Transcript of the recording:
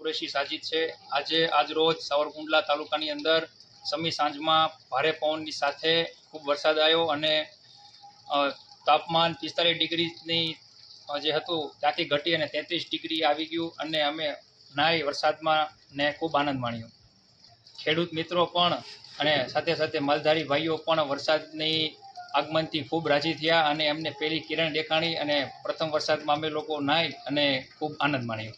કુરેશી સાજિદ છે। આજ રોજ સાવરકુંડલા તાલુકાની અંદર સમી સાંજમાં ભારે પવનની સાથે ખૂબ વરસાદ આવ્યો અને તાપમાન 45 ડિગ્રીની જે હતું ત્યાંથી ઘટી અને 33 ડિગ્રી આવી ગયું અને અમે નાઈ વરસાદમાં ને ખૂબ આનંદ માણ્યો। ખેડૂત મિત્રો પણ અને સાથે સાથે માલધારી ભાઈઓ પણ વરસાદની આગમનથી ખૂબ રાજી થયા અને એમને પહેલી કિરણ દેખાણી અને પ્રથમ વરસાદમાં અમે લોકો નાઈ અને ખૂબ આનંદ માણ્યો।